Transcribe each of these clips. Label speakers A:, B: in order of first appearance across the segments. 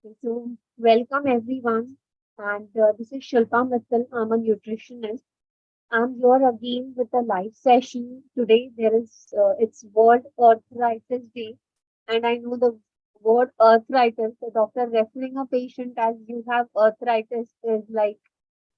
A: Okay, so welcome everyone, and this is Shilpa Mittal. I'm a nutritionist. I'm here again with a live session today. It's World Arthritis Day, and I know the word arthritis. The doctor referring a patient as you have arthritis is like,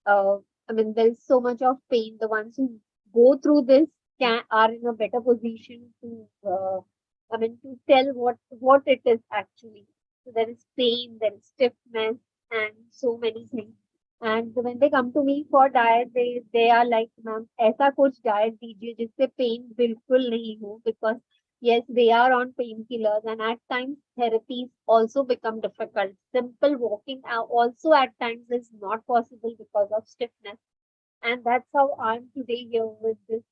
A: uh, I mean, there is so much of pain. The ones who go through this can are in a better position to, to tell what it is actually. So there is pain, there is stiffness, and so many things. And when they come to me for diet, they are like, ma'am ऐसा कुछ diet दीजिए जिससे pain बिल्कुल नहीं हो, because yes, they are on painkillers, and at times therapies also become difficult. Simple walking also at times is not possible because of stiffness. And that's how I'm today here with this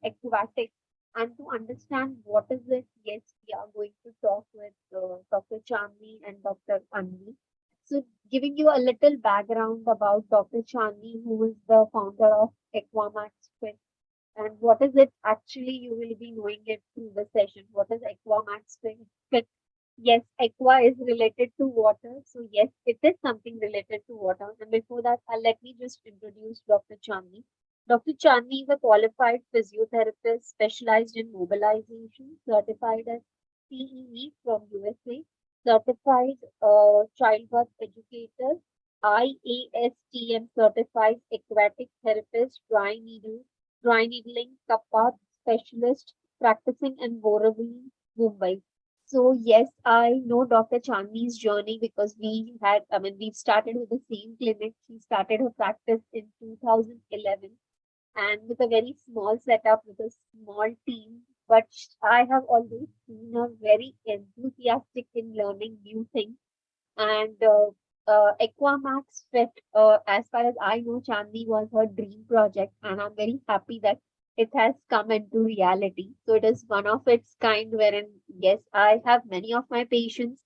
A: aquatic. And to understand what is it, yes, we are going to talk with Dr. Chandni and Dr. Anvi. So, giving you a little background about Dr. Chandni, who is the founder of Aquamax Fit, and what is it actually, you will be knowing it through the session. What is Aquamax Fit? Yes, aqua is related to water. So yes, it is something related to water. And before that, let me just introduce Dr. Chandni. Dr. Chandni is a qualified physiotherapist specialized in mobilization, certified as CEE from USA, certified childbirth educator, IASTM certified aquatic therapist, dry needling, kappa specialist, practicing in Borivali, Mumbai. So yes, I know Dr. Chandni's journey because we've started with the same clinic. She started her practice in 2011 and with a very small setup with a small team. But I have always seen her very enthusiastic in learning new things. And Aquamax Fit, as far as I know, Chandni was her dream project, and I'm very happy that it has come into reality. So it is one of its kind, wherein yes, I have many of my patients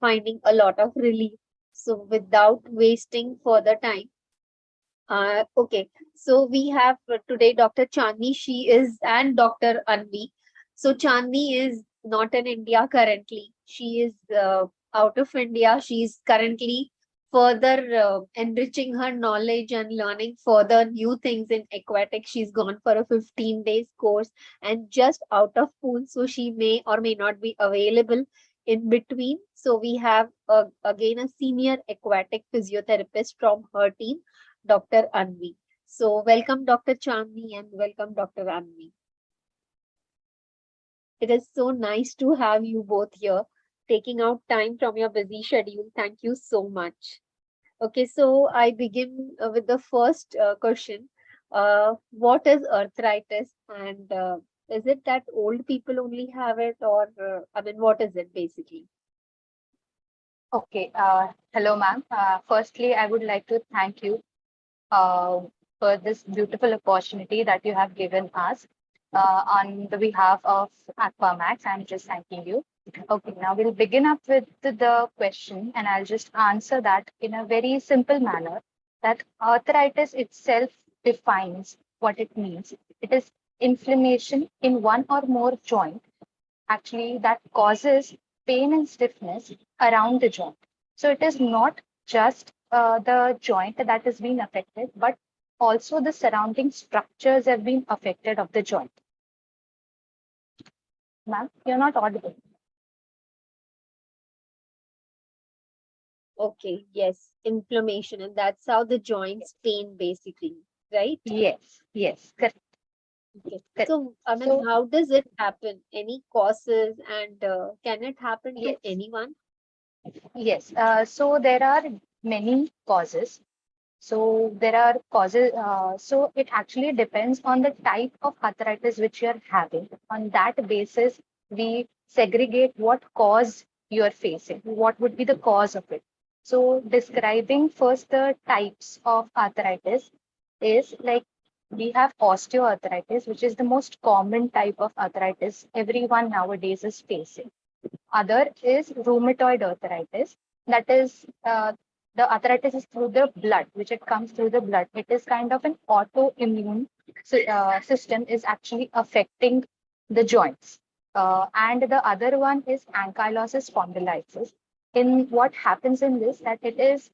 A: finding a lot of relief. So without wasting further time, okay, so we have today Dr. Chandni. She is and Dr. Anvi. So Chandni is not in India currently. She is out of India. She is currently further enriching her knowledge and learning further new things in aquatics. She's gone for a 15 days course and just out of pool, so she may or may not be available in between. So we have again a senior aquatic physiotherapist from her team, Dr. Anvi. So, welcome, Dr. Chandni, and welcome, Dr. Anvi. It is so nice to have you both here, taking out time from your busy schedule. Thank you so much. Okay, so I begin with the first question. What is arthritis, and is it that old people only have it, or what is it basically?
B: Okay. Hello, ma'am. Firstly, I would like to thank you uh, for this beautiful opportunity that you have given us on the behalf of Aquamax. I'm just thanking you. Okay, now we'll begin up with the question, and I'll just answer that in a very simple manner. That arthritis itself defines what it means. It is inflammation in one or more joint actually that causes pain and stiffness around the joint. So it is not just the joint that is being affected, but also the surrounding structures have been affected of the joint. Ma'am, you're not audible.
A: Okay, yes, inflammation, and that's how the joints pain basically, right?
B: Yes, correct,
A: Okay.
B: correct.
A: So,
B: So
A: how does it happen? Any causes, and can it happen to
B: yes,
A: anyone?
B: yes. So there are many causes. So there are causes. So it actually depends on the type of arthritis which you are having. On that basis, we segregate what cause you are facing. What would be the cause of it? So describing first the types of arthritis is like we have osteoarthritis, which is the most common type of arthritis everyone nowadays is facing. Other is rheumatoid arthritis. That is, the arthritis is through the blood, which it comes through the blood. It is kind of an autoimmune system is actually affecting the joints. And the other one is ankylosing spondylitis. In what happens in this, that it is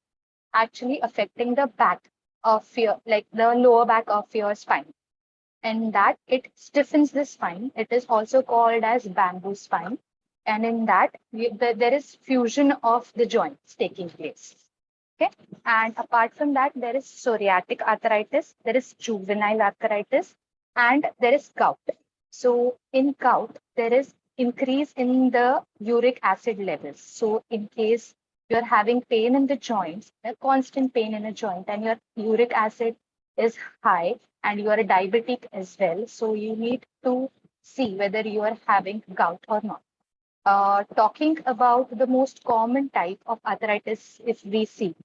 B: actually affecting the back of your, like the lower back of your spine, and that it stiffens the spine. It is also called as bamboo spine. And in that, there is fusion of the joints taking place. Okay. And apart from that, there is psoriatic arthritis, there is juvenile arthritis, and there is gout. So in gout, there is increase in the uric acid levels. So in case you're having pain in the joints, a constant pain in a joint, and your uric acid is high, and you are a diabetic as well, so you need to see whether you are having gout or not. Talking about the most common type of arthritis, if we see,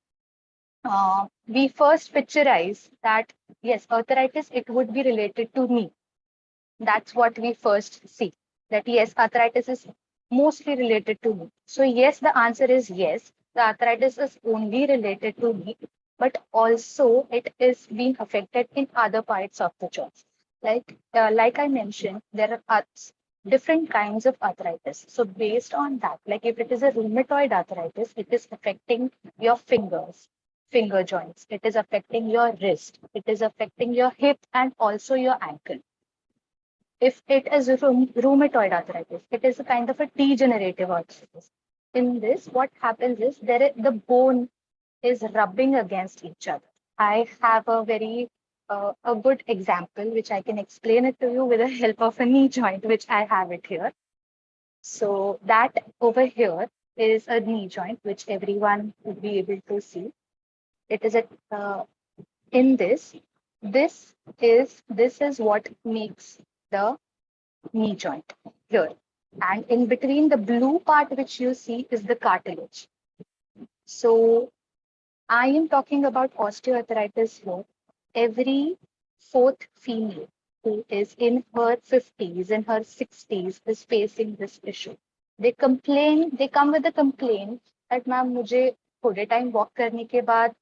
B: we first picturize that yes, arthritis, it would be related to knee. That's what we first see. That yes, arthritis is mostly related to knee. So yes, the answer is yes. The arthritis is only related to knee, but also it is being affected in other parts of the joint. Like I mentioned, there are different kinds of arthritis. So based on that, like if it is a rheumatoid arthritis, it is affecting your fingers, finger joints. It is affecting your wrist. It is affecting your hip and also your ankle. If it is rheumatoid arthritis, it is a kind of a degenerative arthritis. In this, what happens is the bone is rubbing against each other. I have a good example which I can explain it to you with the help of a knee joint, which I have it here. So that over here is a knee joint which everyone would be able to see. It is a in this is what makes the knee joint here. And in between the blue part which you see is the cartilage. So I am talking about osteoarthritis here. Every fourth female who is in her 50s, in her 60s, is facing this issue. They come with a complaint that ma'am मुझे थोड़े time walk करने के बाद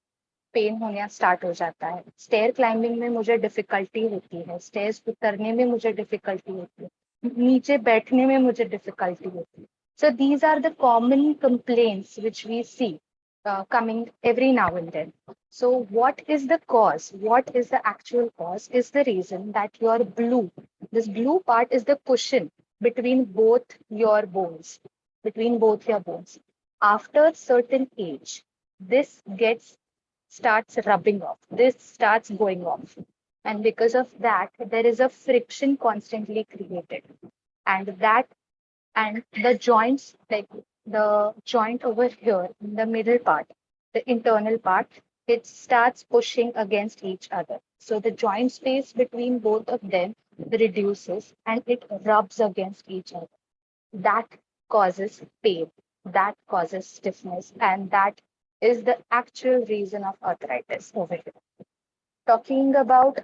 B: pen होना start हो जाता है, stair climbing में मुझे डिफिकल्टी होती है, स्टेयर्स उतरने में मुझे डिफिकल्टी होती है, नीचे बैठने में मुझे डिफिकल्टी होती है. So these are the common complaints which we see coming every now and then. So what is the cause? What is the actual cause? Is the reason that your this blue part is the cushion between both your bones, between both your bones. After certain age, this gets starts rubbing off. This starts going off. And because of that, there is a friction constantly created. And that and the joints, like the joint over here in the middle part, the internal part, it starts pushing against each other. So the joint space between both of them reduces and it rubs against each other. That causes pain, that causes stiffness, and that is the actual reason of arthritis over here. Talking about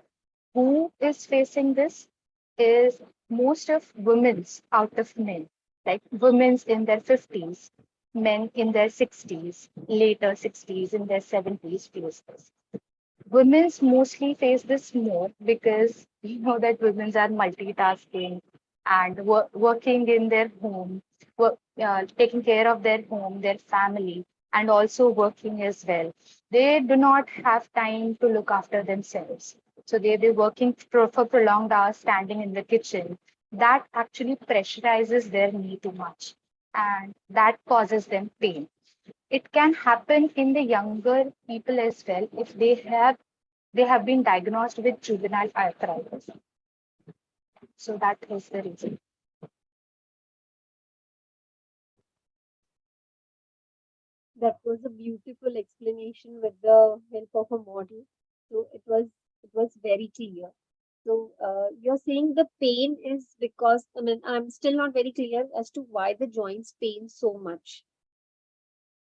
B: who is facing this is most of women's out of men, like women's in their 50s, men in their 60s, later 60s, in their 70s face this. Women's mostly face this more because you know that women are multitasking and working in their home, taking care of their home, their family, and also working as well. They do not have time to look after themselves. So they'll be working for prolonged hours, standing in the kitchen. That actually pressurizes their knee too much, and that causes them pain. It can happen in the younger people as well if they have been diagnosed with juvenile arthritis. So that is the reason.
A: That was a beautiful explanation with the help of a model. So it was very clear. So you're saying the pain is because, I mean, I'm still not very clear as to why the joints pain so much.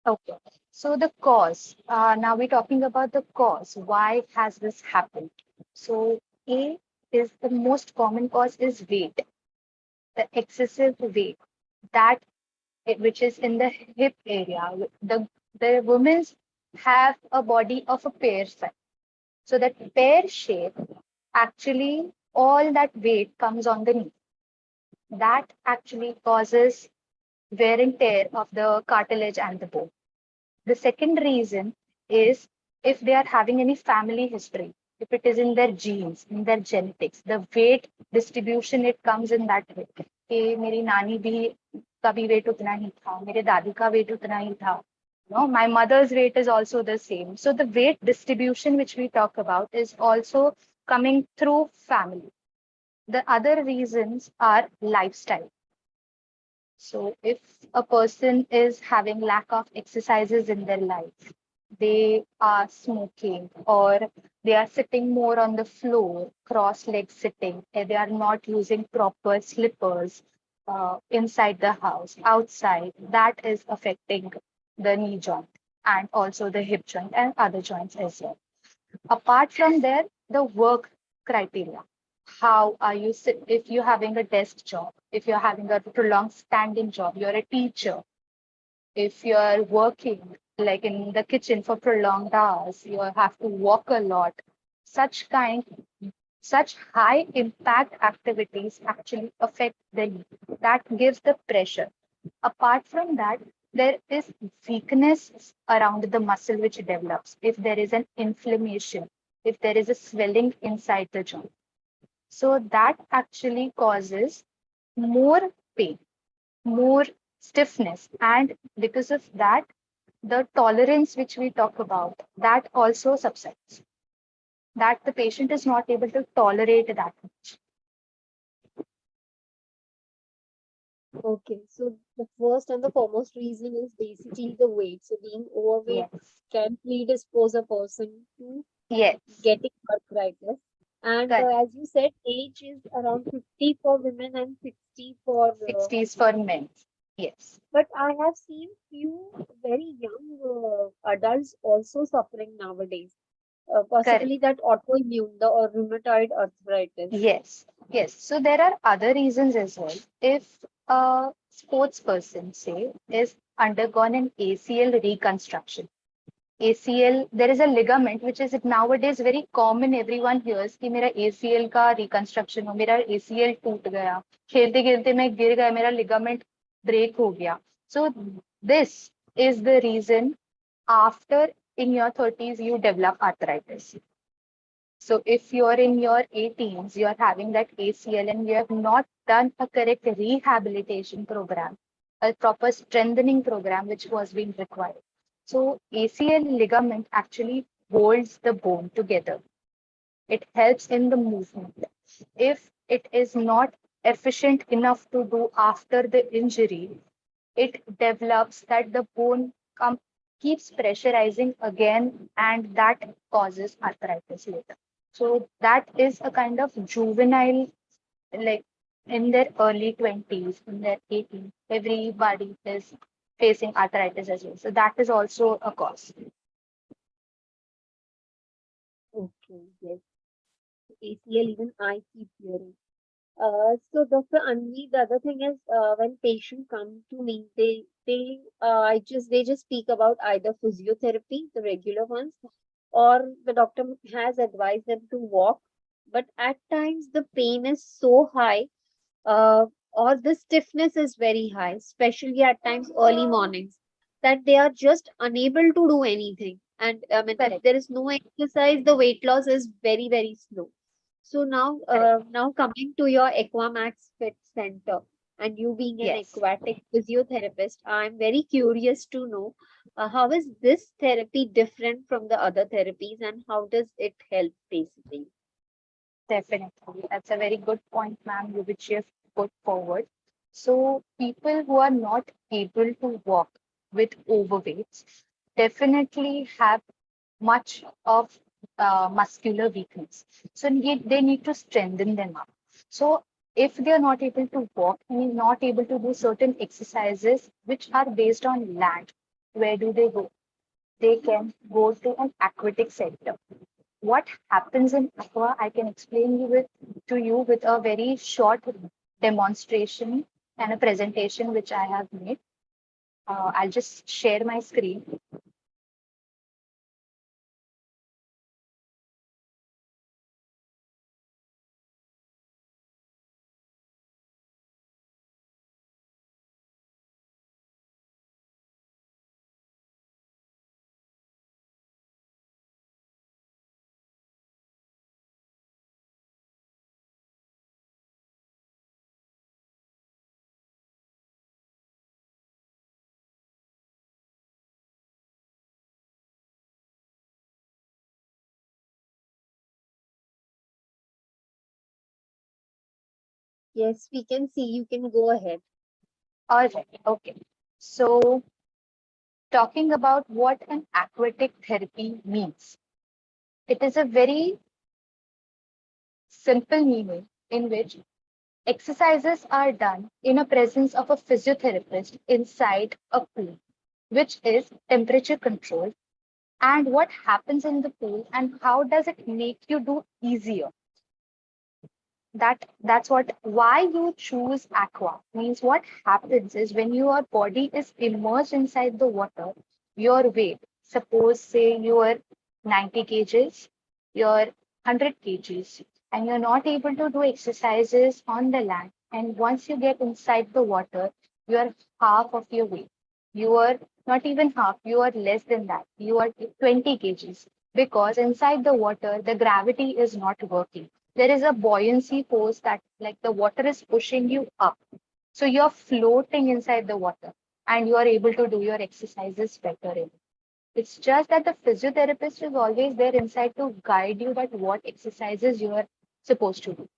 B: Okay. So the cause. Now we're talking about the cause. Why has this happened? So A is the most common cause is weight, the excessive weight that which is in the hip area. The women have a body of a pear shape. So that pear shape actually all that weight comes on the knee. That actually causes wear and tear of the cartilage and the bone. The second reason is if they are having any family history, if it is in their genes, in their genetics, the weight distribution, it comes in that way. कि मेरी नानी भी का भी weight उतना ही था, मेरे दादी का weight उतना ही था. No, my mother's weight is also the same. So the weight distribution which we talk about is also coming through family. The other reasons are lifestyle. So if a person is having lack of exercises in their life, they are smoking or they are sitting more on the floor, cross leg sitting, and they are not using proper slippers inside the house, outside, that is affecting the knee joint and also the hip joint and other joints as well. Apart from there, the work criteria. How are you, if you're having a desk job, if you're having a prolonged standing job, you're a teacher, if you're working like in the kitchen for prolonged hours, you have to walk a lot. Such kind, such high impact activities actually affect the knee. That gives the pressure. Apart from that, there is weakness around the muscle which develops if there is an inflammation, if there is a swelling inside the joint. So that actually causes more pain, more stiffness, and because of that, the tolerance which we talk about, that also subsides. That the patient is not able to tolerate that much.
A: Okay, so the first and the foremost reason is basically the weight. So being overweight
B: Yes.
A: can predispose a person to
B: Yes.
A: getting arthritis. And
B: Correct.
A: as you said, age is around 50 for women and 60 for
B: 60s for
A: men.
B: men. Yes.
A: But I have seen few very young adults also suffering nowadays.
B: Correct.
A: Possibly that autoimmune, the or rheumatoid arthritis.
B: Yes, yes. So there are other reasons as well. If a sports person, say, is undergone an ACL reconstruction, ACL, there is a ligament which is nowadays very common. Everyone hears कि मेरा ACL का reconstruction हो, मेरा ACL टूट गया, खेलते खेलते मैं गिर गया, मेरा ligament break हो गया. So this is the reason after in your 30s you develop arthritis. So if you're in your 18s, you're having that ACL and you have not done a correct rehabilitation program, a proper strengthening program which was being required. So ACL ligament actually holds the bone together. It helps in the movement. If it is not efficient enough to do after the injury, it develops that the bone keeps pressurizing again, and that causes arthritis later. So that is a kind of juvenile, like in their early 20s, in their 18s, everybody is facing arthritis as well. So that is also a cause.
A: Okay, yes. ACL, even I keep hearing. So Dr. Anvi, the other thing is when patient come to me, they just speak about either physiotherapy, the regular ones, or the doctor has advised them to walk. But at times the pain is so high, or the stiffness is very high, especially at times early mornings, that they are just unable to do anything. And I mean, if
B: Correct,
A: there is no exercise, the weight loss is very, very slow. So
B: correct.
A: now coming to your Aquamax Fit Center, and you being an
B: Yes.
A: aquatic physiotherapist, I'm very curious to know how is this therapy different from the other therapies, and how does it help basically?
B: Definitely. That's a very good point, ma'am, which you have put forward. So, people who are not able to walk with overweights definitely have much of muscular weakness. So, they need to strengthen them up. So, if they are not able to walk and not able to do certain exercises which are based on land, where do they go? They can go to an aquatic center. What happens in aqua, I can explain to you with a very short demonstration and a presentation which I have made. I'll just share my screen.
A: Yes, we can see. You can go ahead.
B: All right. Okay. So, talking about what an aquatic therapy means, it is a very simple meaning in which exercises are done in a presence of a physiotherapist inside a pool, which is temperature controlled. And what happens in the pool and how does it make you do easier? That's what why you choose aqua means. What happens is when your body is immersed inside the water, your weight, suppose say you are 90 kgs, you're 100 kgs, and you're not able to do exercises on the land, and once you get inside the water, you are half of your weight. You are not even half, you are less than that, you are 20 kgs, because inside the water the gravity is not working. There is a buoyancy force that like the water is pushing you up. So you're floating inside the water and you are able to do your exercises better in it. It's just that the physiotherapist is always there inside to guide you that what exercises you are supposed to do.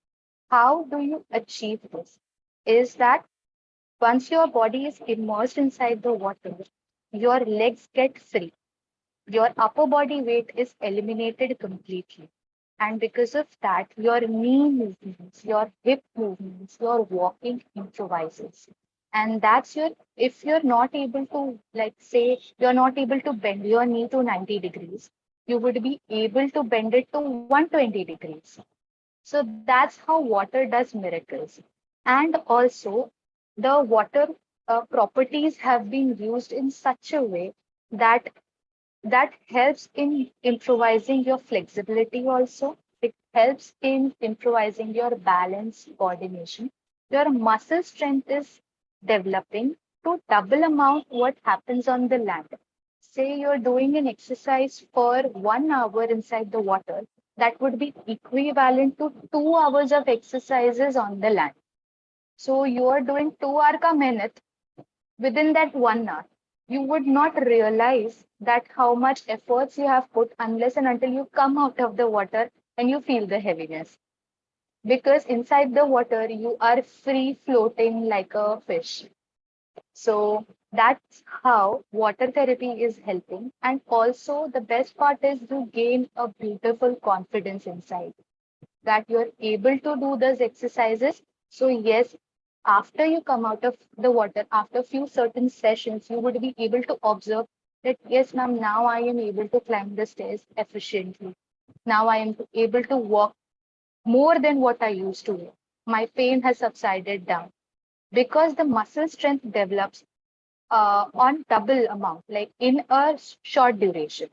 B: How do you achieve this? Is that once your body is immersed inside the water, your legs get free, your upper body weight is eliminated completely. And because of that, your knee movements, your hip movements, your walking improvises. And that's your, if you're not able to, like, say, you're not able to bend your knee to 90 degrees, you would be able to bend it to 120 degrees. So that's how water does miracles. And also, the water properties have been used in such a way that that helps in improvising your flexibility also. It helps in improvising your balance coordination. Your muscle strength is developing to double amount what happens on the land. Say you're doing an exercise for 1 hour inside the water, that would be equivalent to 2 hours of exercises on the land. So you are doing 2 hour ka mehnat within that 1 hour. You would not realize that how much efforts you have put unless and until you come out of the water and you feel the heaviness. Because inside the water, you are free floating like a fish. So that's how water therapy is helping. And also, the best part is you gain a beautiful confidence inside that you're able to do those exercises. So yes, after you come out of the water, after few certain sessions, you would be able to observe that yes, ma'am, now I am able to climb the stairs efficiently. Now I am able to walk more than what I used to walk. My pain has subsided down because the muscle strength develops on double amount, like in a short duration.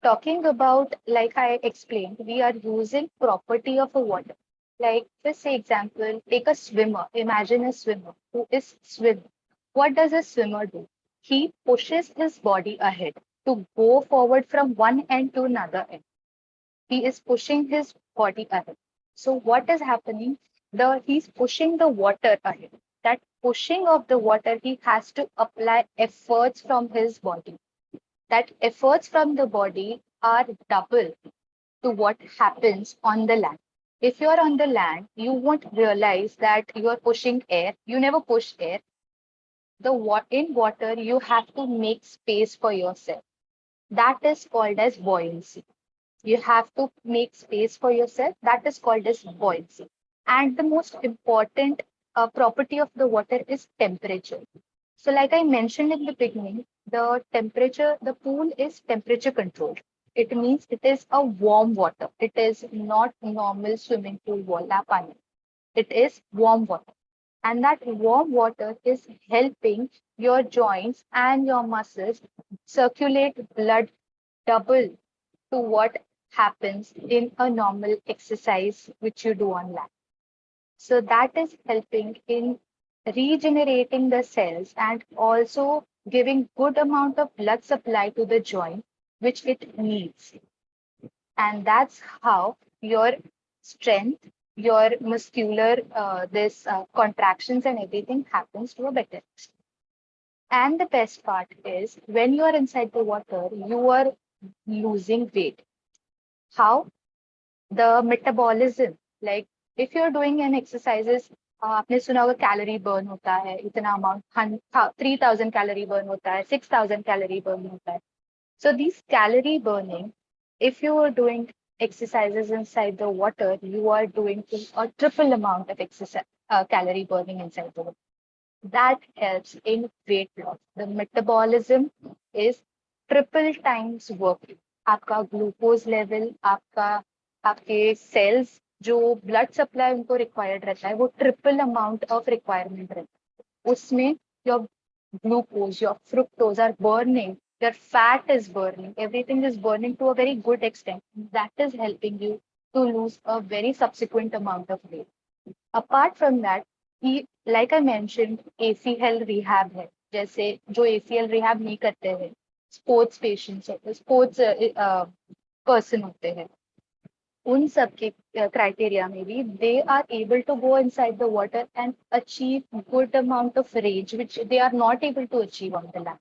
B: Talking about, like I explained, we are using property of a water. Like, let's say example, take a swimmer. Imagine a swimmer who is swimming. What does a swimmer do? He pushes his body ahead to go forward from one end to another end. He is pushing his body ahead. So what is happening? He's pushing the water ahead. That pushing of the water, he has to apply efforts from his body. That efforts from the body are double to what happens on the land. If you're on the land, you won't realize that you're pushing air. You never push air. In water, you have to make space for yourself. That is called as buoyancy. You have to make space for yourself. That is called as buoyancy. And the most important property of the water is temperature. So, like I mentioned in the beginning, the pool is temperature controlled. It means it is a warm water. It is not normal swimming pool wala pani. It is warm water. And that warm water is helping your joints and your muscles circulate blood double to what happens in a normal exercise which you do on land. So that is helping in regenerating the cells and also giving good amount of blood supply to the joint which it needs. And that's how your strength, your muscular this contractions and everything happens to a better extent. And the best part is when you are inside the water, you are losing weight. How? The metabolism, like If you're doing an exercises, आपने सुना होगा calorie burn होता है इतना amount 3000 calorie burn होता है 6000 calorie burn होता है. So these calorie burning, if you are doing exercises inside the water, you are doing a triple amount of exercise calorie burning inside the water. That helps in weight loss. The metabolism is triple times working. आपका glucose level, आपका आपके sales जो blood supply उनको required रहता है वो triple amount of requirement रहता है उसमें. Your glucose, your fructose are burning, your fat is burning, everything is burning to a very good extent. That is helping you to lose a very subsequent amount of weight. Apart from that, like I mentioned, ACL rehab है. जैसे जो ACL rehab नहीं करते हैं, sports patients होते हैं, sports person होते हैं, उन सब के criteria में भी they are able to go inside the water and achieve good amount of range which they are not able to achieve on the land.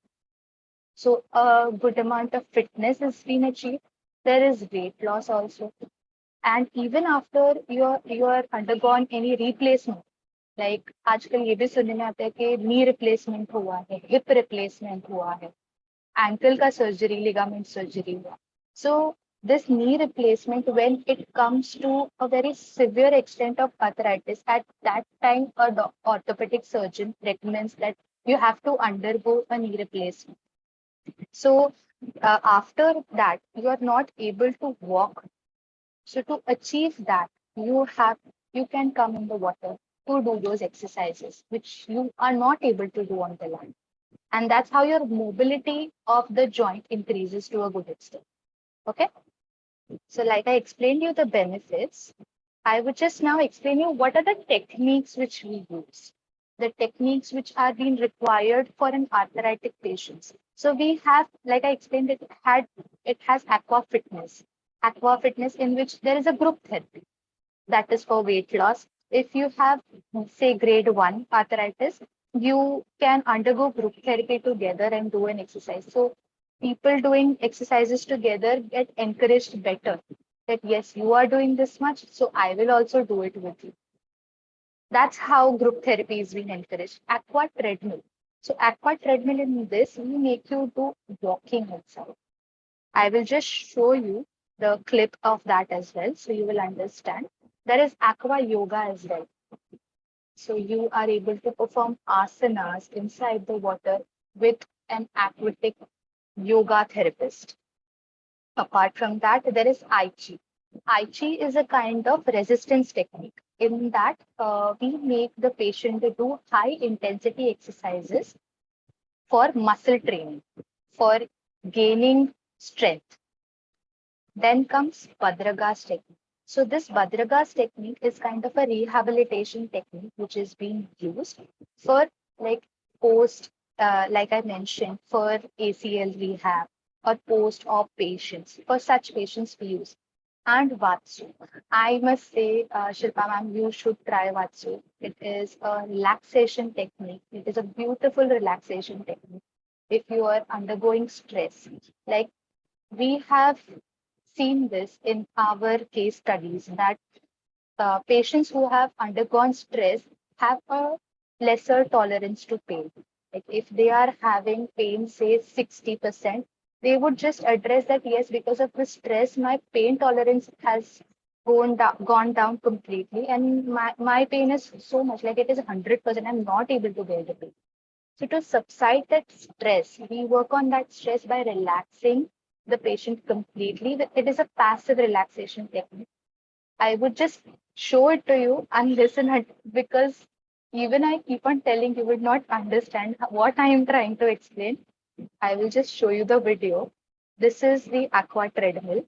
B: So a good amount of fitness has been achieved. There is weight loss also. And even after you are undergone any replacement, like आजकल ये भी सुनने में आता है कि knee replacement हुआ है, hip replacement हुआ है, ankle का surgery, ligament surgery हुआ. So this knee replacement, when it comes to a very severe extent of arthritis, at that time a orthopedic surgeon recommends that you have to undergo a knee replacement. So after that, you are not able to walk. So to achieve that, you can come in the water to do those exercises, which you are not able to do on the land. And that's how your mobility of the joint increases to a good extent. Okay. So like I explained you the benefits, I would just now explain you what are the techniques which we use, the techniques which are being required for an arthritic patient. So we have, like I explained, it has aqua fitness in which there is a group therapy that is for weight loss. If you have, say, grade 1 arthritis, you can undergo group therapy together and do an exercise. So people doing exercises together get encouraged better that yes, you are doing this much, so I will also do it with you. That's how group therapy is being encouraged. Aqua treadmill. So aqua treadmill, in this, we make you do walking outside. I will just show you the clip of that as well, so you will understand. There is aqua yoga as well. So you are able to perform asanas inside the water with an aquatic yoga therapist. Apart from that, there is Aichi. Aichi is a kind of resistance technique. In that, we make the patient do high intensity exercises for muscle training, for gaining strength. Then comes Badragas technique. So this Badragas technique is kind of a rehabilitation technique which is being used for like post, like I mentioned, for ACL rehab or post-op patients. For such patients we use. And Vatsu. I must say, Shilpa ma'am, you should try Vatsu. It is a relaxation technique. It is a beautiful relaxation technique. If you are undergoing stress, like we have seen this in our case studies that patients who have undergone stress have a lesser tolerance to pain. Like if they are having pain, say 60%, they would just address that, yes, because of the stress, my pain tolerance has gone down completely. And my pain is so much, like it is 100%. I'm not able to bear the pain. So to subside that stress, we work on that stress by relaxing the patient completely. It is a passive relaxation technique. I would just show it to you and listen it because even I keep on telling you would not understand what I am trying to explain. I will just show you the video. This is the aqua treadmill.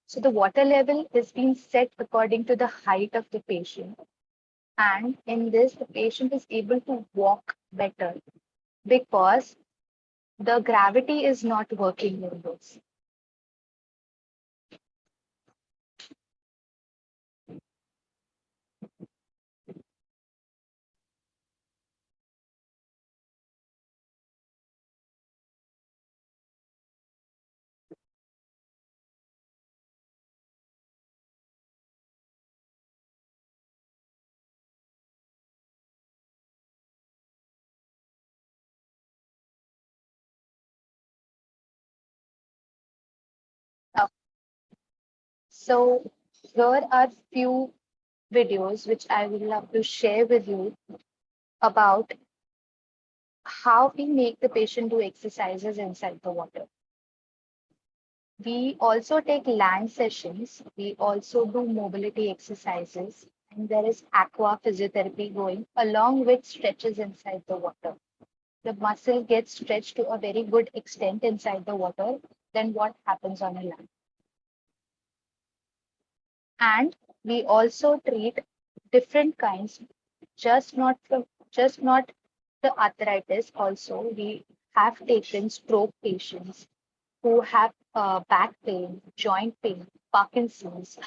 B: So the water level is being set according to the height of the patient. And in this, the patient is able to walk better because the gravity is not working in this. So here are few videos which I would love to share with you about how we make the patient do exercises inside the water. We also take land sessions. We also do mobility exercises. And there is aqua physiotherapy going along with stretches inside the water. The muscle gets stretched to a very good extent inside the water than what happens on a land. And we also treat different kinds, just not the arthritis. Also, we have taken stroke patients who have back pain, joint pain, Parkinson's,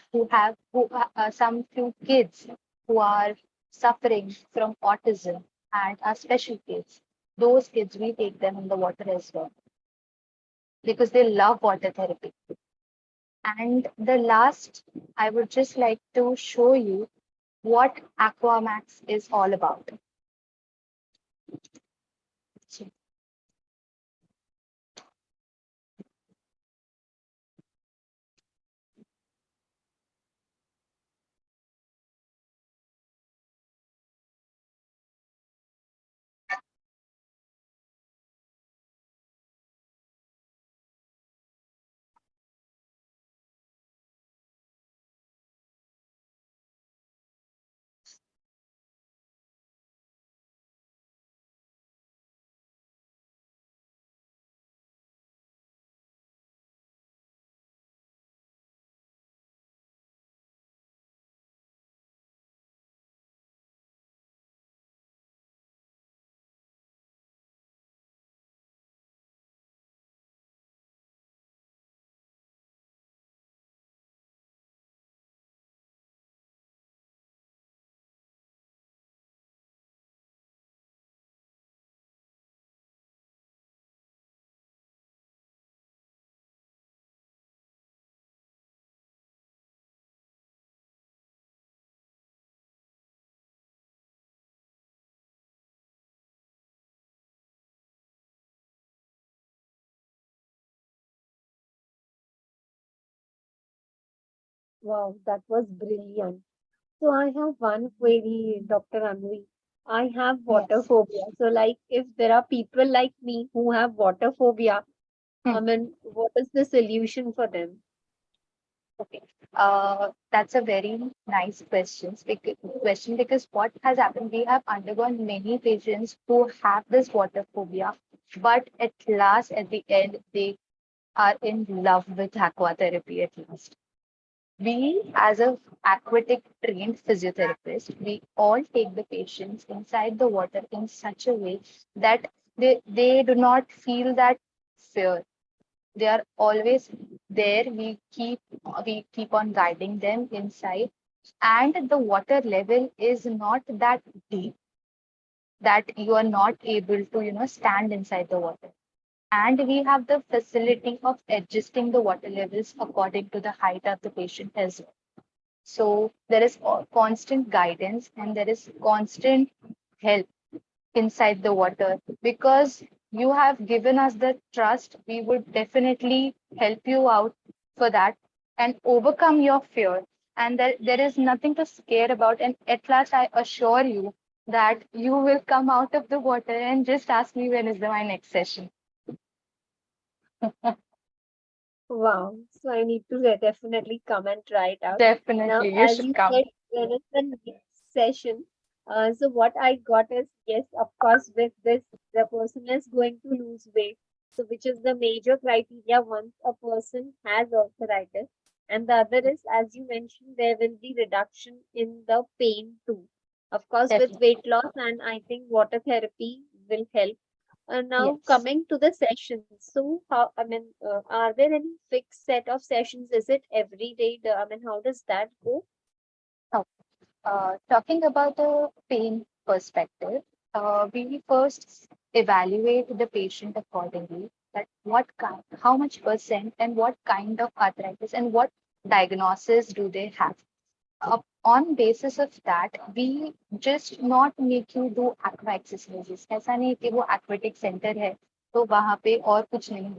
B: some few kids who are suffering from autism and are special kids. Those kids, we take them in the water as well because they love water therapy. And the last, I would just like to show you what Aquamax is all about.
A: Wow, that was brilliant. So I have one query, Dr. Anvi. I have water
B: Yes.
A: phobia. So like if there are people like me who have water phobia,
B: Hmm.
A: I mean, what is the solution for them?
B: Okay. That's a very nice question because what has happened, we have undergone many patients who have this water phobia, but at last, at the end, they are in love with aquatherapy at last. We, as a aquatic trained physiotherapist, we all take the patients inside the water in such a way that they do not feel that fear. They are always there. We keep on guiding them inside, and the water level is not that deep that you are not able to stand inside the water. And we have the facility of adjusting the water levels according to the height of the patient as well. So there is constant guidance and there is constant help inside the water because you have given us the trust. We would definitely help you out for that and overcome your fear. And there is nothing to scare about. And at last, I assure you that you will come out of the water and just ask me when is my next session.
A: Wow. So I need to definitely come and try it out. Now,
B: Definitely, you
A: as
B: should
A: you
B: come.
A: said, when is the next session? So what I got is, yes, of course, with this, the person is going to lose weight. So which is the major criteria once a person has arthritis. And the other is, as you mentioned, there will be reduction in the pain too. Of course, with
B: Definitely.
A: weight loss, and I think water therapy will help. Now
B: Yes.
A: coming to the sessions, so how, I mean, are there any fixed set of sessions? Is it every day? I mean, how does that go?
B: Now, talking about the pain perspective, we first evaluate the patient accordingly. That what kind, how much percent, and what kind of arthritis, and what diagnosis do they have. On basis of that, we just not make you do aqua exercises. ऐसा नहीं कि वो aquatic center है तो वहाँ पे और कुछ नहीं.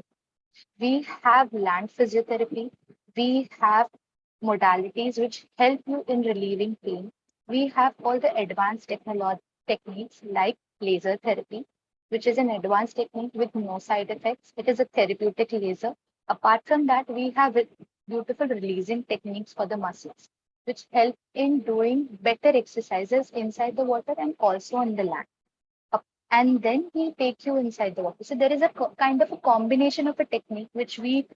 B: We have land physiotherapy. We have modalities which help you in relieving pain. We have all the advanced techniques like laser therapy, which is an advanced technique with no side effects. It is a therapeutic laser. Apart from that, we have beautiful releasing techniques for the muscles, which help in doing better exercises inside the water and also on the land. And then we take you inside the water. So there is a kind of a combination of a technique which we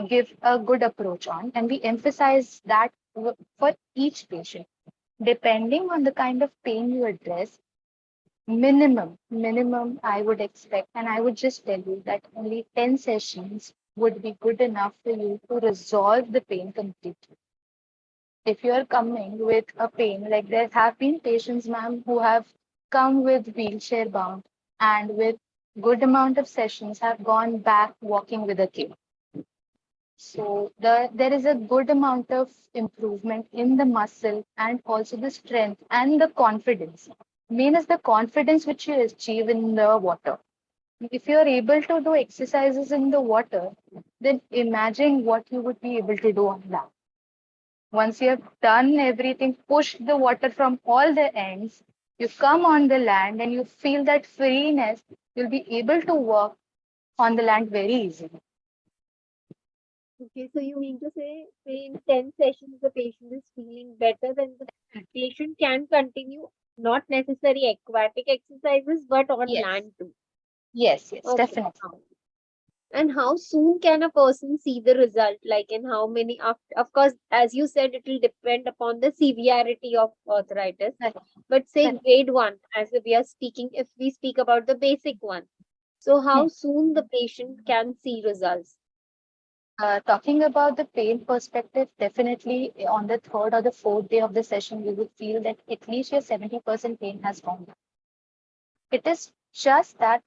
B: give a good approach on, and we emphasize that for each patient, depending on the kind of pain you address. Minimum, I would expect, and I would just tell you that only 10 sessions would be good enough for you to resolve the pain completely. If you are coming with a pain, like there have been patients, ma'am, who have come with wheelchair bound and with good amount of sessions have gone back walking with a cane. So there is a good amount of improvement in the muscle and also the strength and the confidence. Main is the confidence which you achieve in the water. If you are able to do exercises in the water, then imagine what you would be able to do on land. Once you have done everything, pushed the water from all the ends, you come on the land and you feel that freeness, you'll be able to walk on the land very easily.
A: Okay, so you mean to say in 10 sessions, the patient is feeling better, then the patient can continue not necessary aquatic exercises, but on
B: Yes,
A: land too.
B: yes,
A: Okay.
B: definitely.
A: And how soon can a person see the result? Like, in how many? Of course, as you said, it will depend upon the severity of arthritis.
B: Correct,
A: But say
B: correct.
A: grade one, as we are speaking, if we speak about the basic one, so
B: Hmm.
A: how soon the patient can see results?
B: Talking about the pain perspective, definitely on the third or the fourth day of the session, you will feel that at least your 70% pain has gone down. It is just that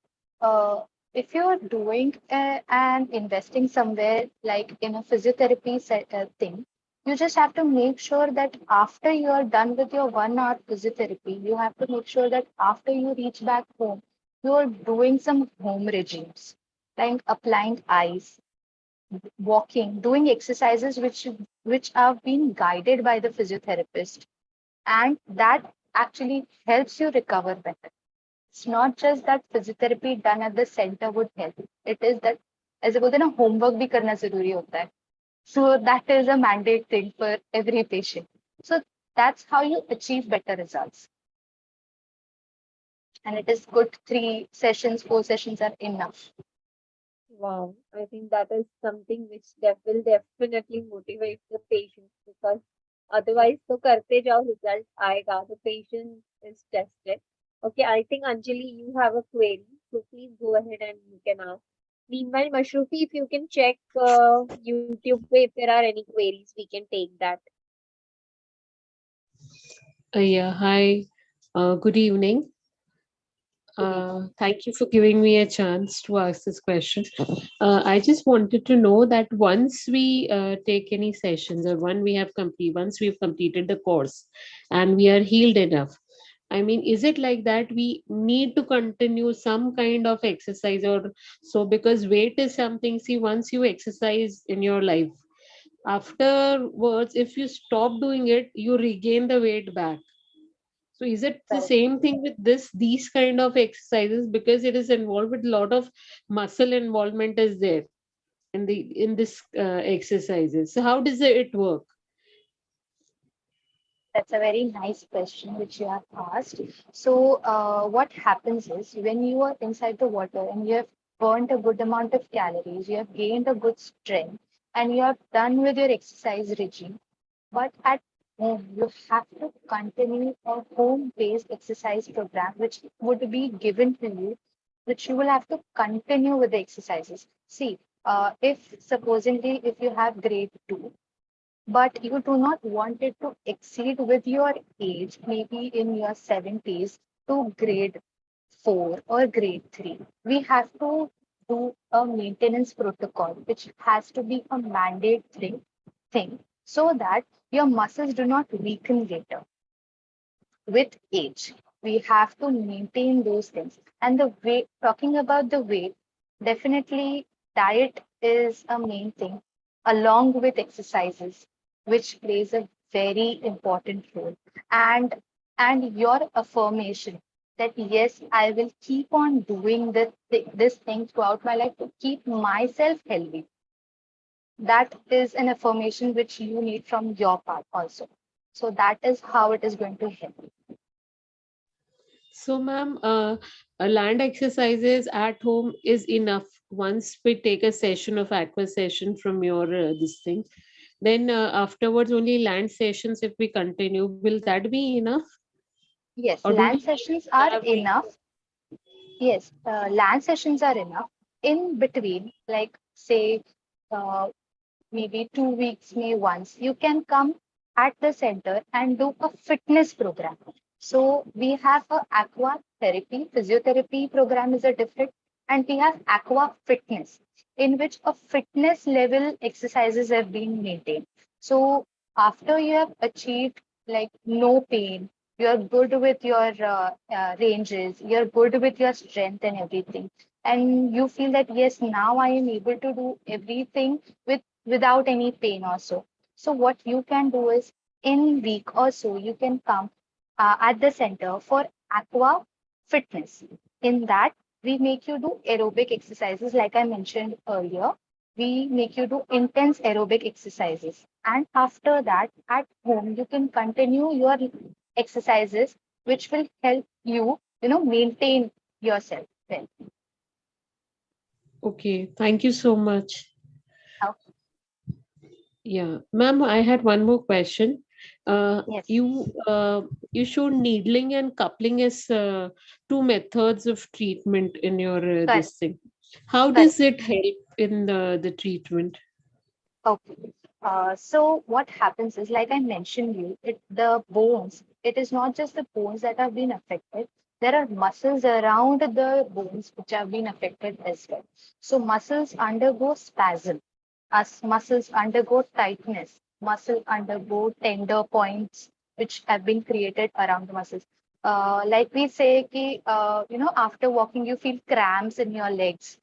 B: if you're doing and investing somewhere like in a physiotherapy thing, you just have to make sure that after you are done with your 1 hour physiotherapy, you have to make sure that after you reach back home, you are doing some home regimes, like applying ice, walking, doing exercises which are being guided by the physiotherapist, and that actually helps you recover better. It's not just that physiotherapy done at the center would help. It is that ऐसे बोलते हैं ना homework भी करना जरूरी होता है. So that is a mandate thing for every patient. So that's how you achieve better results. And it is good 3 sessions, 4 sessions are enough.
A: Wow, I think that is something which will definitely motivate the patient, because otherwise, तो करते जाओ result आएगा. The patient is tested. Okay, I think Anjali, you have a query, so please go ahead and you can ask. Meanwhile, Mashrufi, if you can check YouTube पे if there are any queries, we can take that.
C: Yeah, hi. Good evening.
A: Good evening.
C: Thank you for giving me a chance to ask this question. I just wanted to know that once we take any sessions, or once we've completed the course and we are healed enough, I mean, is it like that we need to continue some kind of exercise or so? Because weight is something, see, once you exercise in your life, afterwards, if you stop doing it, you regain the weight back. So is it the
B: Right.
C: same thing with these kind of exercises, because it is involved with a lot of muscle involvement is there in this exercises. So how does it work?
B: That's a very nice question which you have asked. So, what happens is when you are inside the water and you have burnt a good amount of calories, you have gained a good strength, and you are done with your exercise regime. But at home, you have to continue a home-based exercise program, which would be given to you, which you will have to continue with the exercises. See, if supposedly if you have grade two, but you do not want it to exceed with your age, maybe in your 70s, to grade 4 or grade 3. We have to do a maintenance protocol, which has to be a thing so that your muscles do not weaken later with age. We have to maintain those things. And the weight, talking about the weight, definitely diet is a main thing along with exercises. which plays a very important role. And your affirmation that yes, I will keep on doing this thing throughout my life to keep myself healthy. That is an affirmation which you need from your part also. So that is how it is going to help.
C: So, ma'am, land exercises at home is enough. Once we take a session of aqua session from your this thing, then afterwards only land sessions. If we continue, will that be enough,
B: Yes,
C: or do we
B: land
C: need
B: sessions
C: to
B: are
C: have
B: enough. Yes, land sessions are enough. In between, like say uh, maybe 2 weeks, may once, you can come at the center and do a fitness program. So we have a aqua therapy, physiotherapy program is a different, and we have aqua fitness, in which a fitness level exercises have been maintained. So after you have achieved like no pain, you're good with your ranges, you're good with your strength and everything, and you feel that yes, now I am able to do everything without any pain also. So what you can do is in week or so you can come at the center for aqua fitness. In that we make you do aerobic exercises like I mentioned earlier. We make you do intense aerobic exercises, and after that at home you can continue your exercises which will help you, maintain yourself well.
C: Okay, thank you so much.
B: Okay.
C: Yeah, ma'am, I had one more question.
B: Yes.
C: You showed needling and coupling as two methods of treatment in your
B: Correct.
C: this thing. How
B: Correct.
C: does it help in the treatment?
B: Okay. So what happens is, like I mentioned you, the bones, it is not just the bones that have been affected. There are muscles around the bones which have been affected as well. So muscles undergo spasm, as muscles undergo tightness, muscle undergo tender points which have been created around the muscles. Like we say, after walking, you feel cramps in your legs,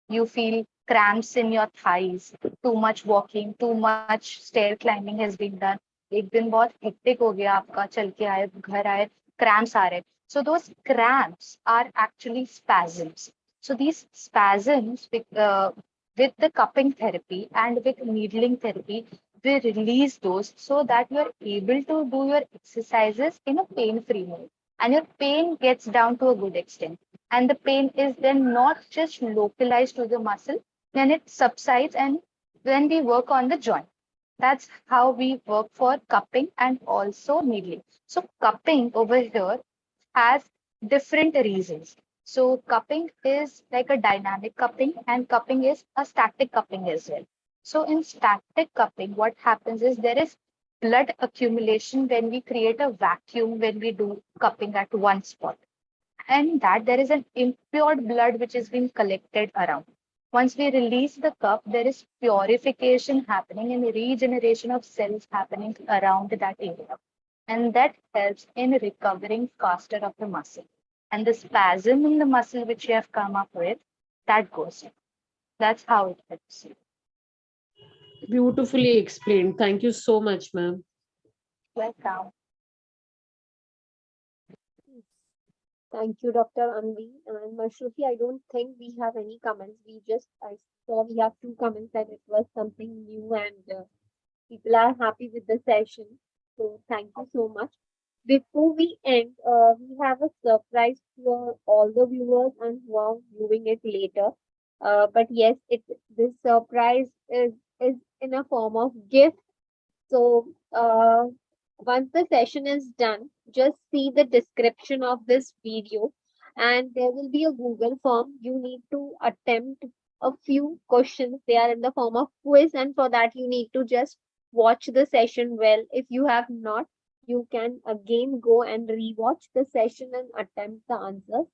B: you feel cramps in your thighs, too much walking, too much stair climbing has been done. एक दिन बहुत hectic हो गया आपका, चल के आए घर आए, cramps आ रहे. So those cramps are actually spasms. So these spasms with the cupping therapy and with needling therapy, we release those so that you are able to do your exercises in a pain-free mode, and your pain gets down to a good extent. And the pain is then not just localized to the muscle, then it subsides, and then we work on the joint. That's how we work for cupping and also needling. So cupping over here has different reasons. So cupping is like a dynamic cupping, and cupping is a static cupping as well. So in static cupping, what happens is there is blood accumulation when we create a vacuum when we do cupping at one spot, and that there is an impure blood which is being collected around. Once we release the cup, there is purification happening and regeneration of cells happening around that area. And that helps in recovering faster of the muscle. And the spasm in the muscle which you have come up with, that goes. That's how it helps.
C: Beautifully explained. Thank you so much, ma'am.
B: Welcome.
A: Thank you, Dr. Anvi. And Mashrufi, I don't think we have any comments. I saw we have two comments that it was something new and people are happy with the session. So thank you so much. Before we end, we have a surprise for all the viewers and who are viewing it later. But yes, this surprise is in a form of gift. So once the session is done, just see the description of this video, and there will be a Google form. You need to attempt a few questions. They are in the form of quiz, and for that you need to just watch the session well. If you have not, you can again go and rewatch the session and attempt the answers.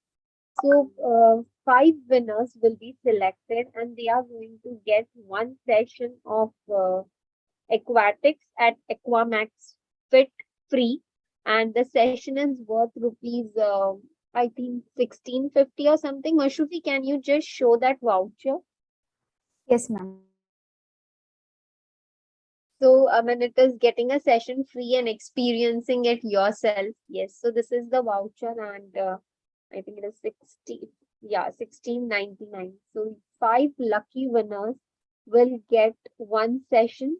A: So, five winners will be selected, and they are going to get one session of Aquatics at Aquamax Fit free, and the session is worth rupees I think 1650 or something. Mashrufi, can you just show that voucher?
D: Yes, ma'am.
A: So, I mean, it is getting a session free and experiencing it yourself. Yes. So this is the voucher, and I think it is 60. Yeah, 16.99. So five lucky winners will get one session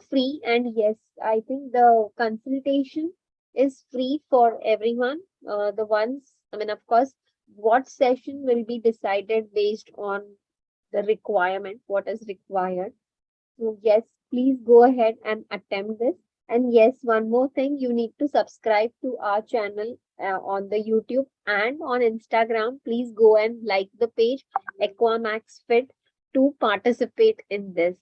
A: free. And yes, I think the consultation is free for everyone. The ones, I mean, of course, what session will be decided based on the requirement, what is required. So yes, please go ahead and attempt this. And yes, one more thing, you need to subscribe to our channel on the YouTube and on Instagram. Please go and like the page Aquamax Fit to participate in this.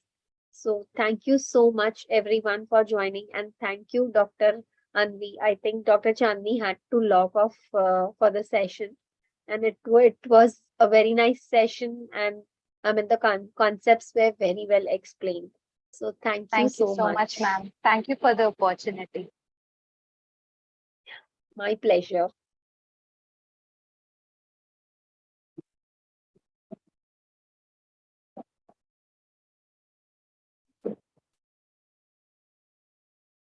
A: So thank you so much everyone for joining, and thank you Dr. Anvi. I think Dr. Chandni had to log off for the session, and it was a very nice session, and I mean the concepts were very well explained. So thank you
B: Thank you
A: so
B: so much,
A: much.
B: ma'am. Thank you for the opportunity.
A: My pleasure.